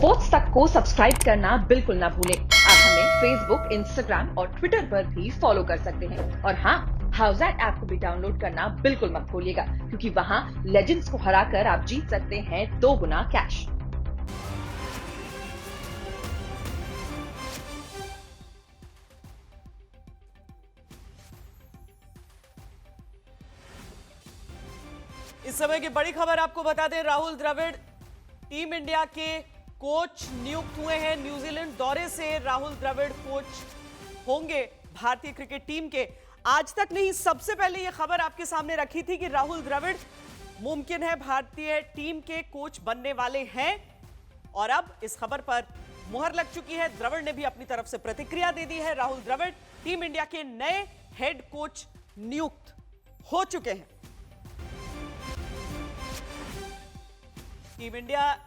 Sports तक को subscribe करना बिल्कुल ना भूलें। आप हमें फेसबुक, इंस्टाग्राम और ट्विटर पर भी फॉलो कर सकते हैं। और हाँ, हाउसएट ऐप को भी डाउनलोड करना बिल्कुल मत भूलिएगा, क्योंकि वहाँ लेजेंड्स को हराकर आप जीत सकते हैं 2 गुना कैश। इस समय की बड़ी खबर आपको बता दें, राहुल द्रविड़ टीम इंडिया के कोच नियुक्त हुए हैं। न्यूजीलैंड दौरे से राहुल द्रविड़ कोच होंगे भारतीय क्रिकेट टीम के। आज तक नहीं, सबसे पहले यह खबर आपके सामने रखी थी कि राहुल द्रविड़ मुमकिन है भारतीय टीम के कोच बनने वाले हैं, और अब इस खबर पर मुहर लग चुकी है। द्रविड़ ने भी अपनी तरफ से प्रतिक्रिया दे दी है। राहुल द्रविड़ टीम इंडिया के नए हेड कोच नियुक्त हो चुके हैं। टीम इंडिया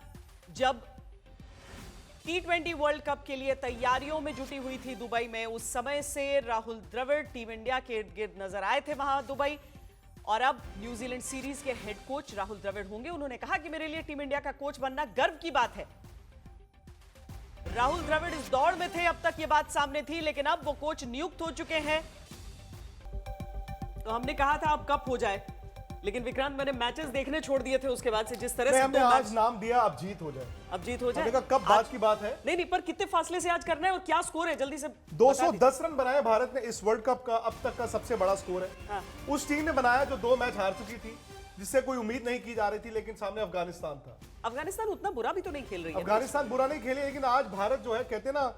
जब T20 वर्ल्ड कप के लिए तैयारियों में जुटी हुई थी दुबई में, उस समय से राहुल द्रविड़ टीम इंडिया के इर्द गिर्द नजर आए थे वहां दुबई, और अब न्यूजीलैंड सीरीज के हेड कोच राहुल द्रविड़ होंगे। उन्होंने कहा कि मेरे लिए टीम इंडिया का कोच बनना गर्व की बात है। राहुल द्रविड़ इस दौड़ में थे, अब तक यह बात सामने थी, लेकिन अब वो कोच नियुक्त हो चुके हैं। तो हमने कहा था अब कब हो जाए, लेकिन विक्रांत मैंने मैचेस देखने छोड़ दिए थे उसके बाद से। जिस तरह से हमने आज नाम दिया, अब जीत हो जाए। अब जीत हो जाए, कब बात की बात है। नहीं, पर कितने फासले से आज करना है और क्या स्कोर है, जल्दी से 210 रन बनाए भारत ने। इस वर्ल्ड कप का अब तक का सबसे बड़ा स्कोर है। हाँ। उस टीम ने बनाया जो 2 मैच हार चुकी थी, जिससे कोई उम्मीद नहीं की जा रही थी, लेकिन सामने अफगानिस्तान था। अफगानिस्तान उतना बुरा भी तो नहीं खेल रही है। अफगानिस्तान बुरा नहीं खेली, लेकिन आज भारत जो है, कहते हैं ना,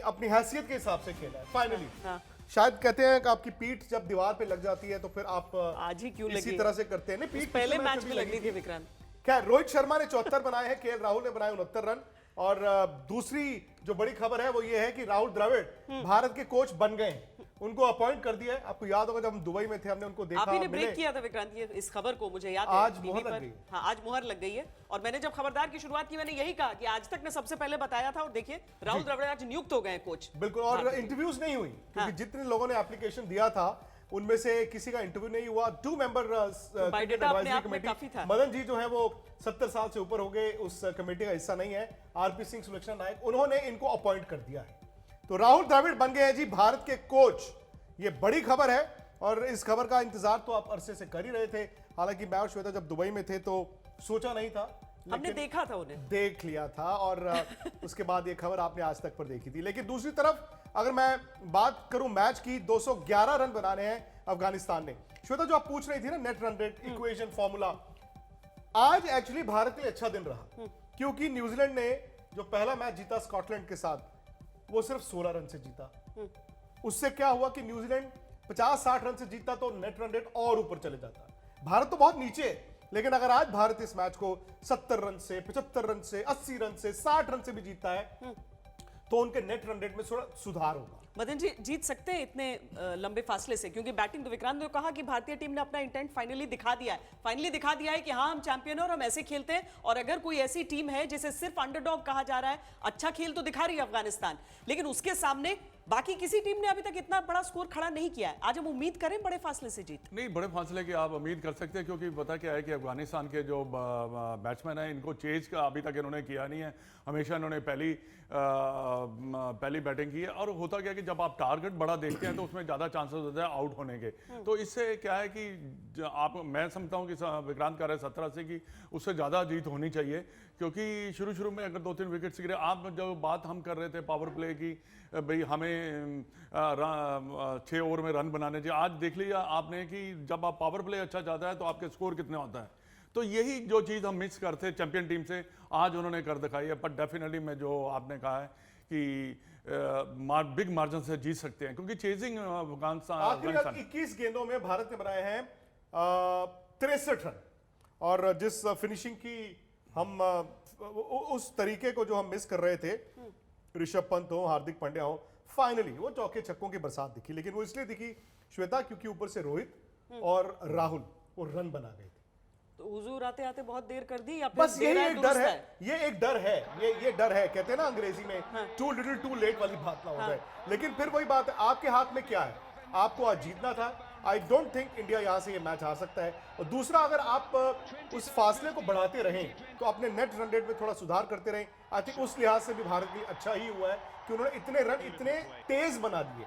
अपनी हैसियत के हिसाब से खेला है फाइनली। हाँ। शायद कहते हैं कि आपकी पीठ जब दीवार पे लग जाती है तो फिर आप आज ही क्यों इसी लगी? तरह से करते हैं। नहीं, पीठ पहले मैच में लगी थी विक्रांत। खैर, रोहित शर्मा ने 74 बनाए हैं, केएल राहुल ने बनाए 69 रन। और दूसरी जो बड़ी खबर है वो ये है कि राहुल द्रविड़ भारत के कोच बन गए हैं। उनको अपॉइंट कर दिया है। आपको याद होगा जब हम दुबई में थे, हमने उनको देखा। आप ही ने ब्रेक किया था विक्रांत ये इस खबर को, मुझे याद है। आज मुहर लग गई। हाँ, आज मुहर लग गई है। और मैंने जब खबरदार की शुरुआत की, मैंने यही कहा कि आज तक ने सबसे पहले बताया था, और देखिए राहुल द्रविड़ आज नियुक्त हो गए कोच। बिल्कुल, और इंटरव्यूज नहीं हुई, क्योंकि जितने लोगों ने एप्लीकेशन दिया था उनमें से किसी का इंटरव्यू नहीं हुआ। 2 member advisory committee, Madan ji जो है वो 70 साल से ऊपर हो गए, उस कमेटी का हिस्सा नहीं है। आरपी सिंह सुलक्षणा नायक, उन्होंने इनको अपॉइंट कर दिया है। तो राहुल द्रविड़ बन गए हैं जी भारत के कोच। ये बड़ी खबर है, और इस खबर का इंतजार तो आप अरसे से कर ही रहे थे। हालांकि मैं और श्वेता जब दुबई में थे तो सोचा नहीं था, हमने देखा था, उन्हें देख लिया था, और उसके बाद ये खबर आपने आज तक पर देखी थी। लेकिन दूसरी तरफ अगर मैं बात करूं मैच की, 211 रन बनाने हैं अफगानिस्तान ने। श्वेता, जो आप पूछ रही थी ना, net run rate equation formula, आज एक्चुअली भारत के लिए अच्छा दिन रहा, क्योंकि न्यूजीलैंड ने जो पहला मैच जीता स्कॉटलैंड के साथ, वो सिर्फ 16 रन से जीता। उससे क्या हुआ कि न्यूजीलैंड 50-60 रन से जीतता तो नेट रन रेट और ऊपर चले जाता। भारत तो बहुत नीचे है, लेकिन अगर आज भारत इस मैच को 70 रन से, 75 रन से, 80 रन से, 60 रन से भी जीतता है, तो उनके नेट रन रेट में थोड़ा सुधार होगा। मदन जी जीत सकते हैं इतने लंबे फासले से, क्योंकि बैटिंग तो विक्रांत ने कहा कि भारतीय टीम ने अपना इंटेंट फाइनली दिखा दिया है कि हाँ, हम चैंपियन हैं और हम ऐसे खेलते हैं। और अगर कोई ऐसी टीम है जिसे सिर्फ अंडरडॉग कहा जा रहा है, अच्छा खेल तो दिखा रही है अफगानिस्तान, लेकिन उसके सामने बाकी किसी टीम ने अभी तक इतना बड़ा स्कोर खड़ा नहीं किया है। आज हम उम्मीद करें बड़े फासले से जीत। नहीं, बड़े फासले की आप उम्मीद कर सकते हैं, क्योंकि पता क्या है कि अफगानिस्तान के जो बैट्समैन हैं, इनको चेज का अभी तक इन्होंने किया नहीं है। हमेशा इन्होंने पहली बैटिंग की है, और होता क्या है कि जब आप टारगेट बड़ा देखते हैं तो उसमें ज़्यादा चांसेस होते हैं आउट होने के। तो इससे क्या है कि मैं समझता हूँ कि विक्रांत कह रहे हैं 17 की, उससे ज़्यादा जीत होनी चाहिए, क्योंकि शुरू में अगर 2-3 विकेट्स गिरे। आप जो बात हम कर रहे थे पावर प्ले की, भाई हमें 6 ओवर में रन बनाने चाहिए। आज देख लिया आपने कि जब आप पावर प्ले अच्छा जाता है तो आपके स्कोर कितने होता है। तो यही जो चीज़ हम मिस करते चैंपियन टीम से, आज उन्होंने कर दिखाई है। पर डेफिनेटली मैं जो आपने कहा है कि बिग मार्जिन से जीत सकते हैं, क्योंकि चेजिंग अफगानिस्तान 21 गेंदों में भारत ने बनाए हैं 63 रन, और जिस फिनिशिंग की हम उस तरीके को जो हम मिस कर रहे थे, ऋषभ पंत हो, हार्दिक पांड्या हो, फाइनली वो चौके छक्कों की बरसात दिखी। लेकिन वो इसलिए दिखी श्वेता, क्योंकि ऊपर से रोहित और राहुल वो रन बना गए थे। तो हुजूर आते आते बहुत देर कर दी, या फिर बस यही एक डर है, ये एक डर है, ये डर है। कहते हैं ना अंग्रेजी में, टू लिटिल टू लेट वाली बात ना हो जाए। लेकिन फिर वही बात है, आपके हाथ में क्या है? आपको आज जीतना था, आई डोंट थिंक इंडिया यहाँ से ये मैच हार सकता है। और दूसरा, अगर आप उस फासले को बढ़ाते रहें तो अपने नेट रन रेट में थोड़ा सुधार करते रहें, आई थिंक उस लिहाज से भी भारत के लिए अच्छा ही हुआ है कि उन्होंने इतने रन इतने तेज बना दिए।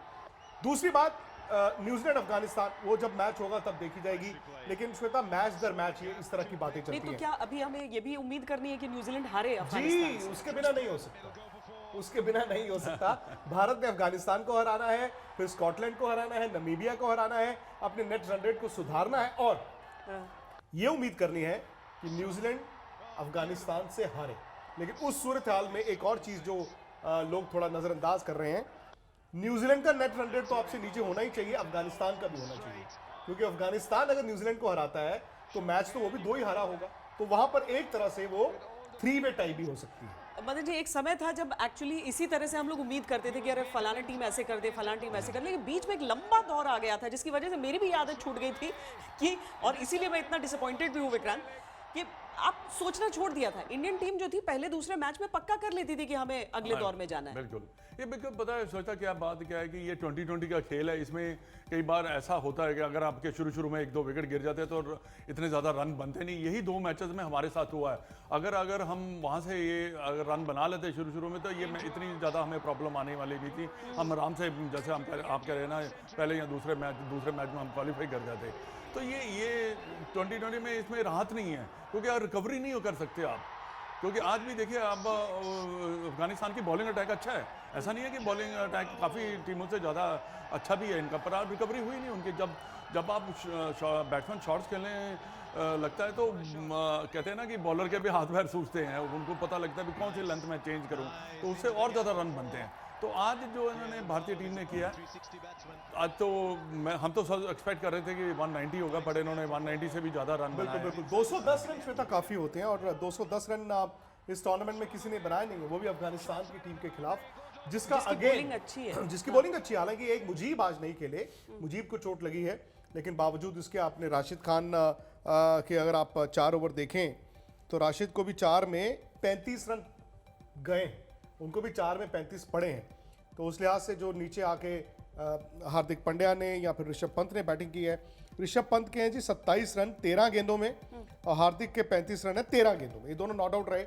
दूसरी बात, न्यूजीलैंड अफगानिस्तान वो जब मैच होगा तब देखी जाएगी, लेकिन श्वेता मैच दर मैच ये इस तरह की बातें नहीं चलती तो हैं। क्या अभी हमें ये भी उम्मीद करनी है कि न्यूजीलैंड हारे जी, अफगानिस्तान से? उसके बिना नहीं हो सकता, उसके बिना नहीं हो सकता। भारत ने अफगानिस्तान को हराना है, फिर स्कॉटलैंड को हराना है, नमीबिया को हराना है, अपने नेट रन रेट को सुधारना है और ये उम्मीद करनी है कि न्यूजीलैंड अफगानिस्तान से हारे। लेकिन उस सूरत हाल में एक और चीज जो लोग थोड़ा नजरअंदाज कर रहे हैं, न्यूजीलैंड का नेट रन रेट तो आपसे नीचे होना ही चाहिए, अफगानिस्तान का भी होना चाहिए, क्योंकि अफगानिस्तान अगर न्यूजीलैंड को हराता है तो मैच तो वो भी 2 ही हारा होगा, तो वहां पर एक तरह से वो 3 वे टाई भी हो सकती है। मदन जी, एक समय था जब एक्चुअली इसी तरह से हम लोग उम्मीद करते थे कि अरे फलाना टीम ऐसे कर दे, फलाना टीम ऐसे कर ले, लेकिन बीच में एक लंबा दौर आ गया था जिसकी वजह से मेरी भी आदत छूट गई थी कि, और इसीलिए मैं इतना डिसअपॉइंटेड भी हूँ विक्रांत, कि आप सोचना छोड़ दिया था। इंडियन टीम जो थी पहले दूसरे मैच में पक्का कर लेती थी कि हमें अगले दौर में जाना है। बिल्कुल, ये बिल्कुल पता है सोचता क्या बात क्या है कि ये 2020 का खेल है, इसमें कई बार ऐसा होता है कि अगर आपके शुरू में 1-2 विकेट गिर जाते हैं तो इतने ज़्यादा रन बनते नहीं। यही 2 मैचेस में हमारे साथ हुआ है। अगर हम वहाँ से ये अगर रन बना लेते शुरू में तो ये इतनी ज़्यादा हमें प्रॉब्लम आने वाली भी थी। हम आराम से, जैसे आप कह रहे हैं ना, पहले या दूसरे मैच में हम क्वालिफाई कर जाते। तो ये 2020 में इसमें राहत नहीं है, क्योंकि यार रिकवरी नहीं कर सकते आप, क्योंकि आज भी देखिए अब अफगानिस्तान की बॉलिंग अटैक अच्छा है, ऐसा नहीं है कि बॉलिंग अटैक काफ़ी टीमों से ज़्यादा अच्छा भी है इनका, पर आज रिकवरी हुई नहीं उनकी। जब आप बैट्समैन शॉट्स खेलने लगता है तो कहते हैं ना कि बॉलर के भी हाथ पैर सूझते हैं, उनको पता लगता है कि कौन सी लेंथ में चेंज करूं, तो उससे और ज़्यादा रन बनते हैं। तो आज जो इन्होंने भारतीय टीम ने किया, आज तो हम तो एक्सपेक्ट कर रहे थे कि 190 होगा, पर इन्होंने 190 से भी ज़्यादा रन बनाए। बिल्कुल 210 रन श्वेता काफी होते हैं, और 210 रन इस टूर्नामेंट में किसी ने बनाए नहीं है, वो भी अफगानिस्तान की टीम के खिलाफ, जिसकी बॉलिंग अच्छी है। जिसकी बॉलिंग अच्छी है, हालांकि एक मुजीब आज नहीं खेले, मुजीब को चोट लगी है, लेकिन बावजूद इसके आपने राशिद खान के अगर आप 4 ओवर देखें तो राशिद को भी 4 में 35 रन गए, उनको भी 4 में 35 पड़े हैं। तो उस लिहाज से जो नीचे आके हार्दिक पांड्या ने या फिर ऋषभ पंत ने बैटिंग की है, ऋषभ पंत के हैं जी 27 रन 13 गेंदों में, और हार्दिक के 35 रन है 13 गेंदों में, ये दोनों नॉट आउट रहे।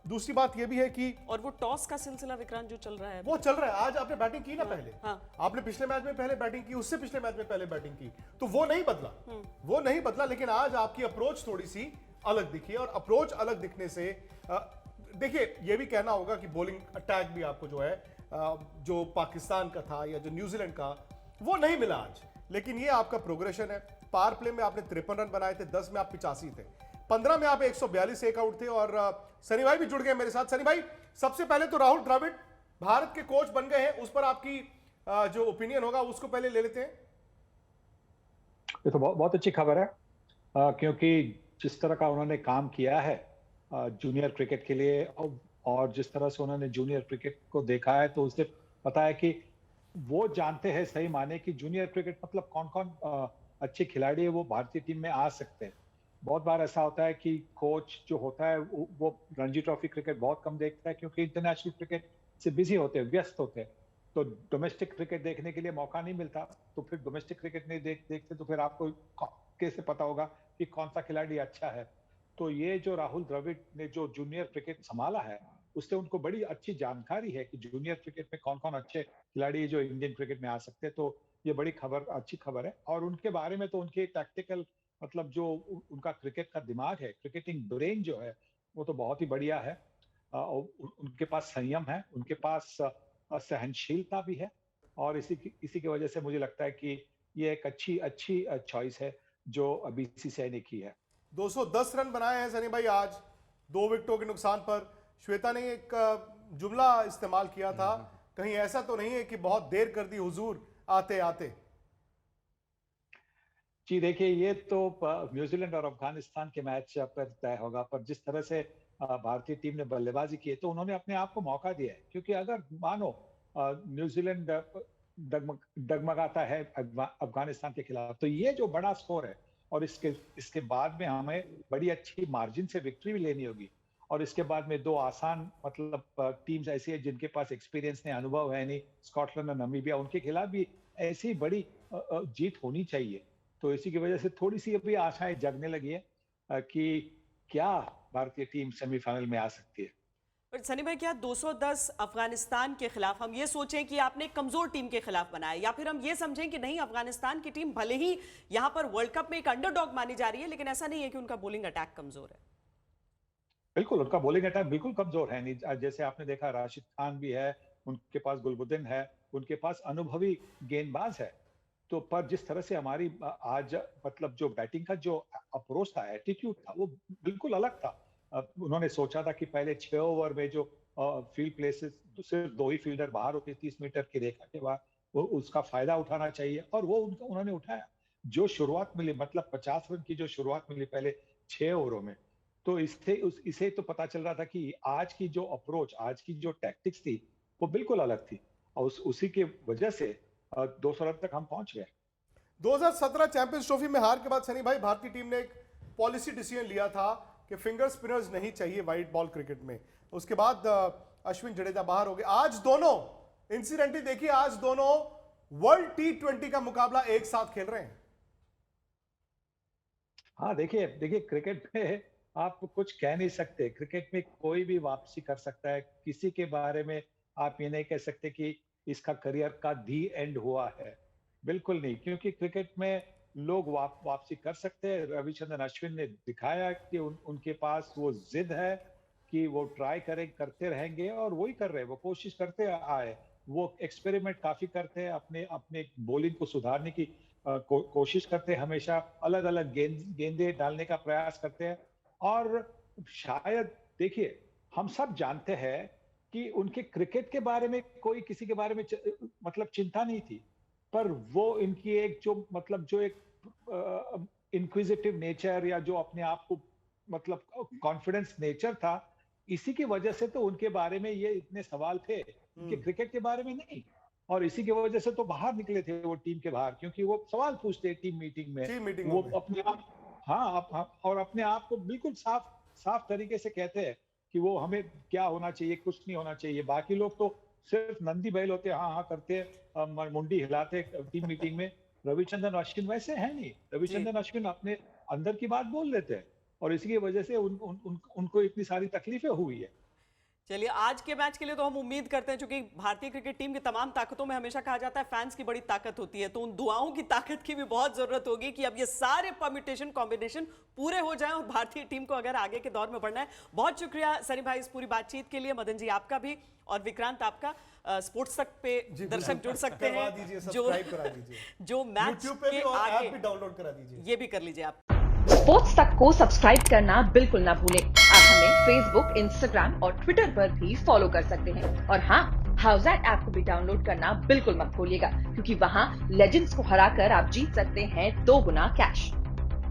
दूसरी बात ये भी है कि और वो टॉस का सिलसिला विक्रांत जो चल रहा है, वो चल रहा है। आज आपने बैटिंग की ना पहले, हाँ। आपने पिछले मैच में पहले बैटिंग की, उससे पिछले मैच में पहले बैटिंग की, तो वो नहीं बदला, लेकिन आज आपकी अप्रोच थोड़ी सी अलग दिखी है, और अप्रोच अलग दिखने से देखिए ये भी कहना होगा कि बॉलिंग अटैक भी आपको जो है जो पाकिस्तान का था या जो न्यूजीलैंड का, वो नहीं मिला आज, लेकिन ये आपका प्रोग्रेशन है। पावर प्ले में आपने 53 रन बनाए थे, 10 में आप 85 थे, 15 में आप 142 एक आउट थे, और सनी भाई भी जुड़ गए मेरे साथ। सनी भाई, सबसे पहले तो राहुल द्रविड़ भारत के कोच बन गए हैं, उस पर आपकी जो ओपिनियन होगा उसको पहले ले लेते हैं। ये तो बहुत अच्छी खबर है, क्योंकि जिस तरह का उन्होंने काम किया है जूनियर क्रिकेट के लिए, और जिस तरह से उन्होंने जूनियर क्रिकेट को देखा है, तो उससे पता है कि वो जानते हैं सही माने कि जूनियर क्रिकेट मतलब कौन कौन अच्छे खिलाड़ी है वो भारतीय टीम में आ सकते हैं। बहुत बार ऐसा होता है कि कोच जो होता है वो रणजी ट्रॉफी क्रिकेट बहुत कम देखता है, क्योंकि इंटरनेशनल क्रिकेट से बिजी होते हैं, व्यस्त होते हैं, तो डोमेस्टिक क्रिकेट देखने के लिए मौका नहीं मिलता। तो फिर डोमेस्टिक क्रिकेट नहीं देखते तो फिर आपको कैसे पता होगा कि कौन सा खिलाड़ी अच्छा है। तो ये जो राहुल द्रविड़ ने जो जूनियर क्रिकेट संभाला है, उससे उनको बड़ी अच्छी जानकारी है कि जूनियर क्रिकेट में कौन कौन अच्छे खिलाड़ी जो इंडियन क्रिकेट में आ सकते हैं। तो ये बड़ी खबर, अच्छी खबर है। और उनके बारे में तो उनके टैक्टिकल मतलब जो उनका क्रिकेट का दिमाग है, क्रिकेटिंग ब्रेन जो है, वो तो बहुत ही बढ़िया है। उनके पास संयम है, उनके पास सहनशीलता भी है, और इसी की वजह से मुझे लगता है कि ये एक अच्छी चॉइस है जो बीसीसीआई ने की है। 210 रन बनाए हैं सनी भाई आज 2 विकेटों के नुकसान पर। श्वेता ने एक जुमला इस्तेमाल किया था, कहीं ऐसा तो नहीं है कि बहुत देर कर दी हुजूर आते आते? जी देखिए, ये तो न्यूजीलैंड और अफगानिस्तान के मैच पर तय होगा, पर जिस तरह से भारतीय टीम ने बल्लेबाजी की है तो उन्होंने अपने आप को मौका दिया है। क्योंकि अगर मानो न्यूजीलैंड डगमगाता है अफगानिस्तान के खिलाफ, तो ये जो बड़ा स्कोर है, और इसके बाद में हमें बड़ी अच्छी मार्जिन से विक्ट्री भी लेनी होगी। और इसके बाद में 2 आसान मतलब टीम्स ऐसी है जिनके पास एक्सपीरियंस नहीं, अनुभव है नहीं, स्कॉटलैंड और नमीबिया, उनके खिलाफ भी ऐसी बड़ी जीत होनी चाहिए। तो इसी की वजह से थोड़ी सी अभी आशाएं जगने लगी है कि क्या भारतीय टीम सेमीफाइनल में आ सकती है। पर सनी भाई, क्या 210 अफगानिस्तान के खिलाफ हम ये सोचें कि आपने एक कमजोर टीम के खिलाफ बनाया, या फिर हम ये समझें कि नहीं, अफगानिस्तान की टीम भले ही यहां पर वर्ल्ड कप में एक अंडरडॉग मानी जा रही है, लेकिन ऐसा नहीं है कि उनका बॉलिंग अटैक कमजोर है? बिल्कुल, उनका बॉलिंग अटैक बिल्कुल कमजोर है नहीं। जैसे आपने देखा, राशिद खान भी है, उनके पास गुलबुद्दीन है, उनके पास अनुभवी गेंदबाज है। तो पर जिस तरह से हमारी आज मतलब जो बैटिंग का जो अप्रोच था, एटीट्यूड था, वो बिल्कुल अलग था। उन्होंने सोचा था कि पहले 6 ओवर में जो फील्ड प्लेसेस सिर्फ 2 ही फील्डर बाहर होते 30 मीटर की रेखा के बाद, वो उसका फायदा उठाना चाहिए और वो उन्होंने उठाया। जो शुरुआत मिली, मतलब 50 रन की जो शुरुआत मिली पहले 6 ओवरों में, तो इसे तो पता चल रहा था कि आज की जो अप्रोच, आज की जो टैक्टिक्स थी, वो बिल्कुल अलग थी और उसी की वजह से 200 रन तक हम पहुंच गए। 2017 चैंपियंस ट्रॉफी में हार के बाद सनी भाई, भारतीय टीम ने एक पॉलिसी डिसीजन लिया था कि फिंगर स्पिनर्स नहीं चाहिए वाइट बॉल क्रिकेट में। उसके बाद अश्विन जडेजा बाहर हो गए। आज दोनों इंसिडेंटली देखिए, आज दोनों वर्ल्ड T20 का मुकाबला एक साथ खेल रहे हैं। हाँ, देखिए क्रिकेट में आप कुछ कह नहीं सकते। क्रिकेट में कोई भी वापसी कर सकता है। किसी के बारे में आप ये नहीं कह सकते कि इसका करियर का दी एंड हुआ है। बिल्कुल नहीं, क्योंकि क्रिकेट में लोग वापसी कर सकते हैं। रविचंद्रन अश्विन ने दिखाया कि उनके पास वो जिद है कि वो ट्राई करते रहेंगे और वही कर रहे हैं। वो कोशिश करते आए, वो एक्सपेरिमेंट काफी करते हैं, अपने बॉलिंग को सुधारने की कोशिश करते हैं, हमेशा अलग अलग गेंदे डालने का प्रयास करते हैं। और शायद देखिए, हम सब जानते हैं कि उनके क्रिकेट के बारे में कोई किसी के बारे में मतलब चिंता नहीं थी, पर वो इनकी एक जो एक इंक्विजिटिव नेचर या जो अपने आप को मतलब कॉन्फिडेंस नेचर था, इसी की वजह से तो उनके बारे में ये इतने सवाल थे, उनके क्रिकेट के बारे में नहीं। और इसी की वजह से तो बाहर निकले थे वो टीम के बाहर, क्योंकि वो सवाल पूछते टीम मीटिंग में, वो अपने आप, हाँ, और अपने आप को बिल्कुल साफ तरीके से कहते हैं कि वो हमें क्या होना चाहिए, कुछ नहीं होना चाहिए। बाकी लोग तो सिर्फ नंदी बैल होते, हाँ हाँ करते, मुंडी हिलाते टीम मीटिंग में। रविचंद्रन अश्विन वैसे है नहीं। रविचंद्रन अश्विन अपने अंदर की बात बोल लेते हैं और इसी की वजह से उनको इतनी सारी तकलीफें हुई है। चलिए, आज के मैच के लिए तो हम उम्मीद करते हैं, क्योंकि भारतीय क्रिकेट टीम की तमाम ताकतों में हमेशा कहा जाता है फैंस की बड़ी ताकत होती है, तो उन दुआओं की ताकत की भी बहुत जरूरत होगी कि अब ये सारे परम्यूटेशन कॉम्बिनेशन पूरे हो जाएं और भारतीय टीम को अगर आगे के दौर में बढ़ना है। बहुत शुक्रिया सनी भाई इस पूरी बातचीत के लिए। मदन जी आपका भी, और विक्रांत आपका। स्पोर्ट्स तक पे दर्शक जुड़ सकते हैं, जो मैच के आगे डाउनलोड करा दीजिए, ये भी कर लीजिए आप। स्पोर्ट्स तक को सब्सक्राइब करना बिल्कुल ना भूलें। आप हमें फेसबुक, इंस्टाग्राम और ट्विटर पर भी फॉलो कर सकते हैं। और हाँ, हाउसएट ऐप को भी डाउनलोड करना बिल्कुल मत भूलिएगा, क्योंकि वहाँ लेजेंड्स को हराकर आप जीत सकते हैं 2 गुना कैश।